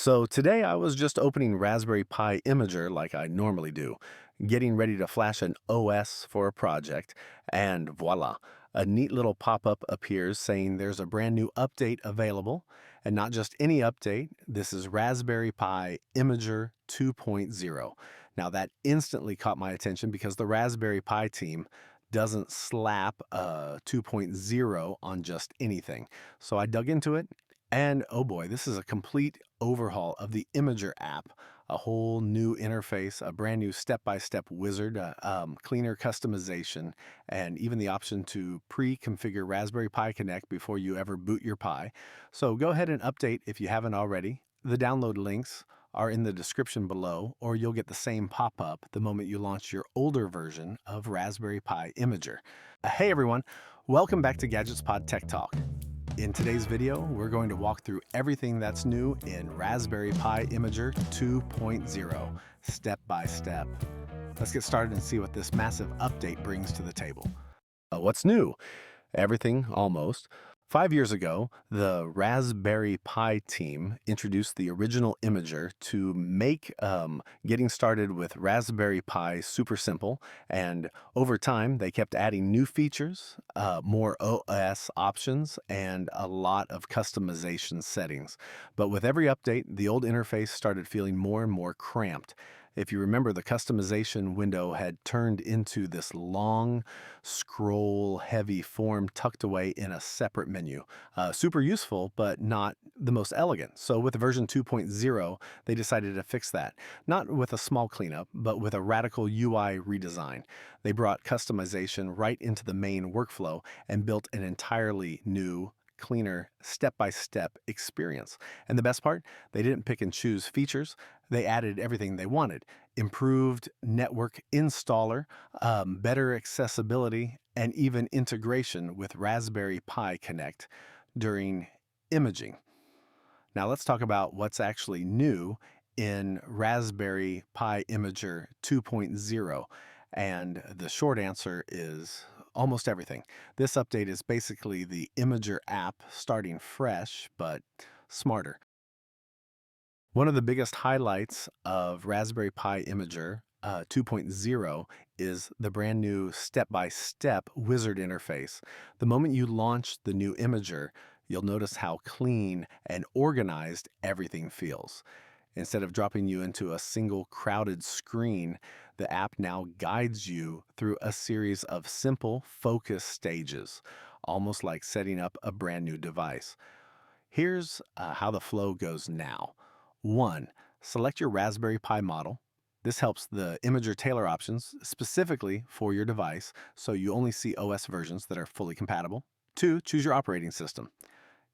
So today I was just opening Raspberry Pi Imager like I normally do, getting ready to flash an OS for a project, and voila, a neat little pop-up appears saying there's a brand new update available, and not just any update, this is Raspberry Pi Imager 2.0. Now that instantly caught my attention because the Raspberry Pi team doesn't slap a 2.0 on just anything. So I dug into it and oh boy, this is a complete overhaul of the Imager app. A whole new interface, a brand new step-by-step wizard, cleaner customization, and even the option to pre-configure Raspberry Pi Connect before you ever boot your Pi. So go ahead and update if you haven't already. The download links are in the description below, or you'll get the same pop-up the moment you launch your older version of Raspberry Pi Imager. Hey everyone, welcome back to Gadgets Pod Tech Talk. In today's video, we're going to walk through everything that's new in Raspberry Pi Imager 2.0, step by step. Let's get started and see what this massive update brings to the table. What's new? Everything, almost. 5 years ago, the Raspberry Pi team introduced the original Imager to make getting started with Raspberry Pi super simple, and over time, they kept adding new features, more OS options, and a lot of customization settings. But with every update, the old interface started feeling more and more cramped. If you remember, the customization window had turned into this long, scroll-heavy form tucked away in a separate menu. Super useful, but not the most elegant. So with version 2.0, they decided to fix that. Not with a small cleanup, but with a radical UI redesign. They brought customization right into the main workflow and built an entirely new, cleaner, step-by-step experience. And the best part, they didn't pick and choose features. They added everything they wanted. Improved network installer, better accessibility, and even integration with Raspberry Pi Connect during imaging. Now let's talk about what's actually new in Raspberry Pi Imager 2.0. And the short answer is almost everything. This update is basically the Imager app starting fresh, but smarter. One of the biggest highlights of Raspberry Pi Imager 2.0 is the brand new step-by-step wizard interface. The moment you launch the new Imager, you'll notice how clean and organized everything feels. Instead of dropping you into a single crowded screen, the app now guides you through a series of simple focus stages, almost like setting up a brand new device. Here's how the flow goes now. 1. Select your Raspberry Pi model. This helps the Imager tailor options specifically for your device, so you only see OS versions that are fully compatible. 2. Choose your operating system.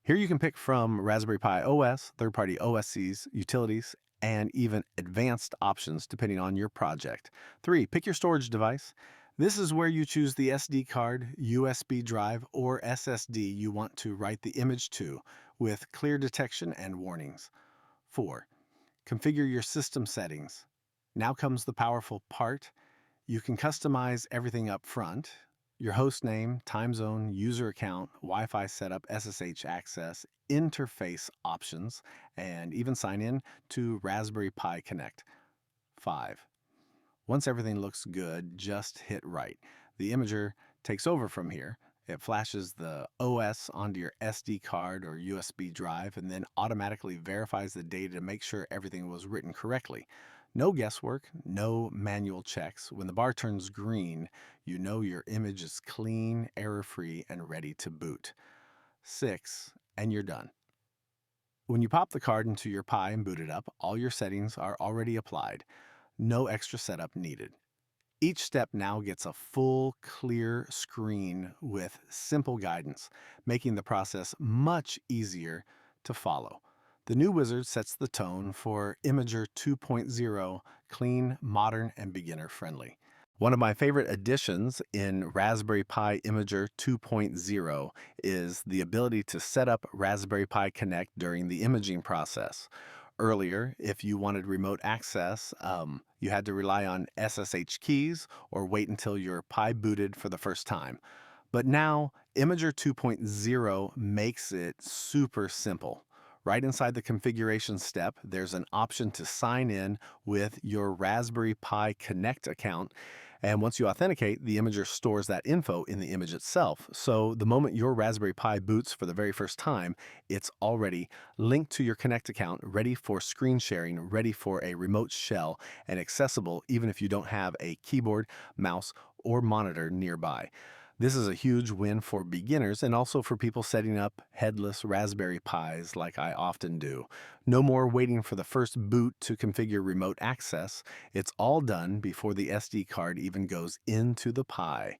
Here you can pick from Raspberry Pi OS, third-party OSCs, utilities, and even advanced options depending on your project. 3. Pick your storage device. This is where you choose the SD card, USB drive, or SSD you want to write the image to, with clear detection and warnings. 4. Configure your system settings. Now comes the powerful part. You can customize everything up front. Your host name, time zone, user account, Wi-Fi setup, SSH access, interface options, and even sign in to Raspberry Pi Connect. 5. Once everything looks good, just hit write. The Imager takes over from here. It flashes the OS onto your SD card or USB drive and then automatically verifies the data to make sure everything was written correctly. No guesswork, no manual checks. When the bar turns green, you know your image is clean, error-free, and ready to boot. 6, and you're done. When you pop the card into your Pi and boot it up, all your settings are already applied. No extra setup needed. Each step now gets a full, clear screen with simple guidance, making the process much easier to follow. The new wizard sets the tone for Imager 2.0, clean, modern, and beginner-friendly. One of my favorite additions in Raspberry Pi Imager 2.0 is the ability to set up Raspberry Pi Connect during the imaging process. Earlier, if you wanted remote access, you had to rely on SSH keys or wait until your Pi booted for the first time. But now, Imager 2.0 makes it super simple. Right inside the configuration step, there's an option to sign in with your Raspberry Pi Connect account. And once you authenticate, the imager stores that info in the image itself. So the moment your Raspberry Pi boots for the very first time, it's already linked to your Connect account, ready for screen sharing, ready for a remote shell, and accessible even if you don't have a keyboard, mouse, or monitor nearby. This is a huge win for beginners and also for people setting up headless Raspberry Pis like I often do. No more waiting for the first boot to configure remote access. It's all done before the SD card even goes into the Pi.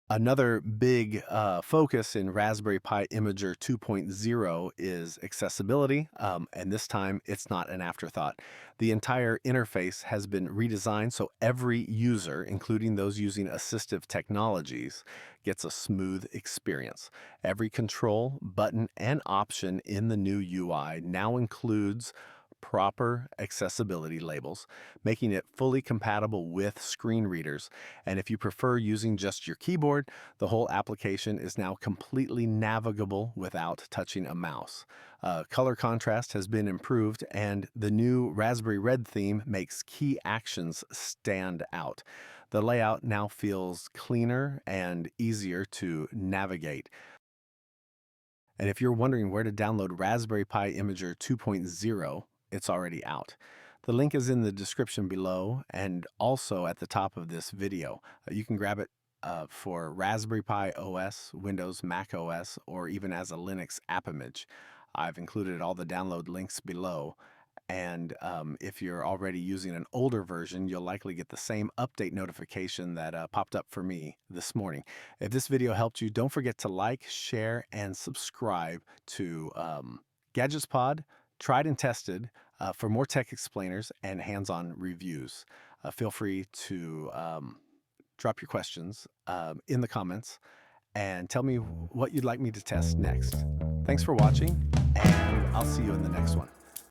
Another big focus in Raspberry Pi Imager 2.0 is accessibility, and this time it's not an afterthought. The entire interface has been redesigned so every user, including those using assistive technologies, gets a smooth experience. Every control, button, and option in the new UI now includes proper accessibility labels, making it fully compatible with screen readers. And if you prefer using just your keyboard, the whole application is now completely navigable without touching a mouse. Color contrast has been improved, and the new Raspberry Red theme makes key actions stand out. The layout now feels cleaner and easier to navigate. And if you're wondering where to download Raspberry Pi Imager 2.0, it's already out. The link is in the description below and also at the top of this video. You can grab it for Raspberry Pi OS, Windows, Mac OS, or even as a Linux app image. I've included all the download links below. And if you're already using an older version, you'll likely get the same update notification that popped up for me this morning. If this video helped you, don't forget to like, share, and subscribe to Gadgets Pod, tried and tested for more tech explainers and hands-on reviews. Feel free to drop your questions in the comments and tell me what you'd like me to test next. Thanks for watching, and I'll see you in the next one.